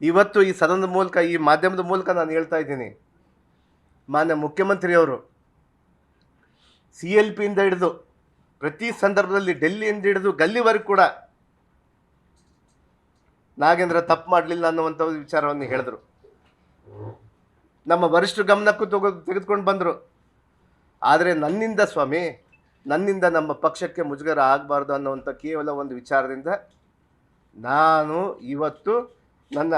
ಇವತ್ತು ಈ ಸದನದ ಮೂಲಕ, ಈ ಮಾಧ್ಯಮದ ಮೂಲಕ ನಾನು ಹೇಳ್ತಾ ಇದ್ದೀನಿ, ಮಾನ್ಯ ಮುಖ್ಯಮಂತ್ರಿಯವರು CLPಯಿಂದ ಹಿಡಿದು ಪ್ರತಿ ಸಂದರ್ಭದಲ್ಲಿ ಡೆಲ್ಲಿಯಿಂದ ಹಿಡಿದು ಗಲ್ಲಿವರೆಗೂ ಕೂಡ ನಾಗೇಂದ್ರ ತಪ್ಪು ಮಾಡಲಿಲ್ಲ ಅನ್ನುವಂಥ ವಿಚಾರವನ್ನು ಹೇಳಿದ್ರು. ನಮ್ಮ ವರಿಷ್ಠರ ಗಮನಕ್ಕೂ ತೆಗೆದುಕೊಂಡು ಬಂದರು. ಆದರೆ ನನ್ನಿಂದ ಸ್ವಾಮಿ, ನನ್ನಿಂದ ನಮ್ಮ ಪಕ್ಷಕ್ಕೆ ಮುಜುಗರ ಆಗಬಾರ್ದು ಅನ್ನುವಂಥ ಕೇವಲ ಒಂದು ವಿಚಾರದಿಂದ ನಾನು ಇವತ್ತು ನನ್ನ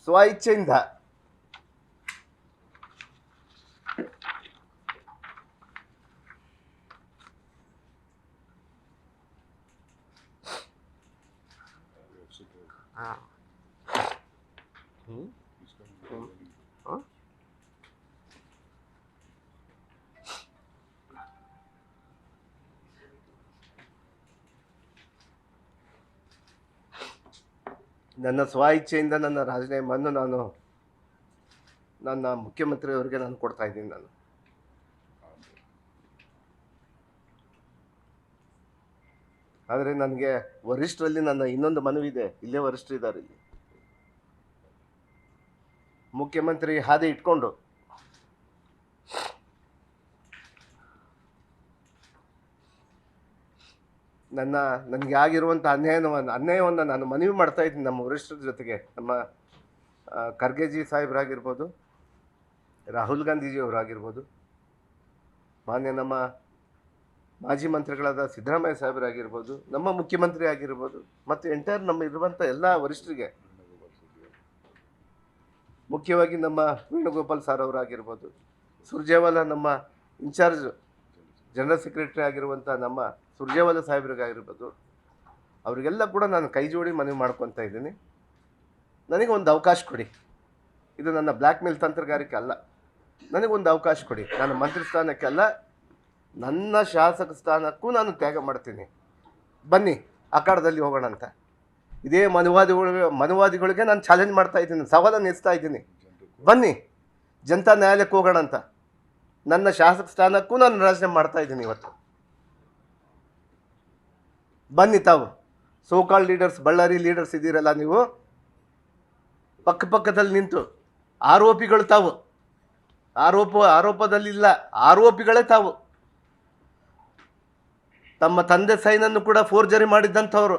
ಸ್ವಇಚ್ಛೆಯಿಂದ ನನ್ನ ಸ್ವಇಚ್ಛೆಯಿಂದ ನನ್ನ ರಾಜೀನಾಮೆಯನ್ನು ನಾನು ನನ್ನ ಮುಖ್ಯಮಂತ್ರಿಯವರಿಗೆ ನಾನು ಕೊಡ್ತಾ ಇದ್ದೀನಿ. ನಾನು ಆದರೆ ನನಗೆ ವರಿಷ್ಠರಲ್ಲಿ ನನ್ನ ಇನ್ನೊಂದು ಮನವಿ ಇದೆ. ಇಲ್ಲೇ ವರಿಷ್ಠರಿದ್ದಾರೆ, ಇಲ್ಲಿ ಮುಖ್ಯಮಂತ್ರಿ ಹಾದಿ ಇಟ್ಕೊಂಡು ನನಗೆ ಆಗಿರುವಂಥ ಅನ್ಯಾಯವನ್ನು ನಾನು ಮನವಿ ಮಾಡ್ತಾ ಇದ್ದೀನಿ ನಮ್ಮ ವರಿಷ್ಠರ ಜೊತೆಗೆ. ನಮ್ಮ ಖರ್ಗೆಜಿ ಸಾಹೇಬರಾಗಿರ್ಬೋದು, ರಾಹುಲ್ ಗಾಂಧೀಜಿಯವರಾಗಿರ್ಬೋದು, ಮಾನ್ಯ ನಮ್ಮ ಮಾಜಿ ಮಂತ್ರಿಗಳಾದ ಸಿದ್ದರಾಮಯ್ಯ ಸಾಹೇಬರಾಗಿರ್ಬೋದು, ನಮ್ಮ ಮುಖ್ಯಮಂತ್ರಿ ಆಗಿರ್ಬೋದು, ಮತ್ತು ಎಂಟೈರ್ ನಮ್ಮ ಇರುವಂಥ ಎಲ್ಲ ವರಿಷ್ಠರಿಗೆ, ಮುಖ್ಯವಾಗಿ ನಮ್ಮ ವೇಣುಗೋಪಾಲ್ ಸರ್ ಅವರಾಗಿರ್ಬೋದು, ಸುರ್ಜೇವಾಲಾ ನಮ್ಮ ಇನ್ಚಾರ್ಜ್ ಜನರಲ್ ಸೆಕ್ರೆಟರಿ ಆಗಿರುವಂಥ ನಮ್ಮ ಸುರ್ಜೇವಾಲಾ ಸಾಹೇಬ್ರಿಗಾಗಿರ್ಬೋದು, ಅವರಿಗೆಲ್ಲ ಕೂಡ ನಾನು ಕೈ ಜೋಡಿ ಮನವಿ ಮಾಡ್ಕೊತಾ ಇದ್ದೀನಿ. ನನಗೊಂದು ಅವಕಾಶ ಕೊಡಿ. ಇದು ನನ್ನ ಬ್ಲ್ಯಾಕ್ ಮೇಲ್ ತಂತ್ರಗಾರಿಕೆ ಅಲ್ಲ. ನನಗೊಂದು ಅವಕಾಶ ಕೊಡಿ. ನಾನು ಮಂತ್ರಿ ಸ್ಥಾನಕ್ಕೆ ಅಲ್ಲ, ನನ್ನ ಶಾಸಕ ಸ್ಥಾನಕ್ಕೂ ನಾನು ತ್ಯಾಗ ಮಾಡ್ತೀನಿ. ಬನ್ನಿ ಅಖಾಡದಲ್ಲಿ ಹೋಗೋಣ ಅಂತ ಇದೇ ಮನುವಾದಿಗಳಿಗೆ ನಾನು ಚಾಲೆಂಜ್ ಮಾಡ್ತಾ ಇದ್ದೀನಿ, ಸವಾಲನ್ನು ಎಸ್ತಾ ಇದ್ದೀನಿ. ಬನ್ನಿ ಜನತಾ ನ್ಯಾಯಾಲಯಕ್ಕೆ ಹೋಗೋಣ ಅಂತ. ನನ್ನ ಶಾಸಕ ಸ್ಥಾನಕ್ಕೂ ನಾನು ರಾಜೀನಾಮೆ ಮಾಡ್ತಾ ಇದ್ದೀನಿ ಇವತ್ತು. ಬನ್ನಿ ತಾವು ಸೋಕಾಲ್ ಲೀಡರ್ಸ್, ಬಳ್ಳಾರಿ ಲೀಡರ್ಸ್ ಇದ್ದೀರಲ್ಲ, ನೀವು ಪಕ್ಕದಲ್ಲಿ ನಿಂತು ಆರೋಪಿಗಳು ತಾವು, ಆರೋಪದಲ್ಲಿಲ್ಲ, ಆರೋಪಿಗಳೇ ತಾವು. ತಮ್ಮ ತಂದೆ ಸೈನನ್ನು ಕೂಡ ಫೋರ್ಜರಿ ಮಾಡಿದ್ದಂಥವ್ರು.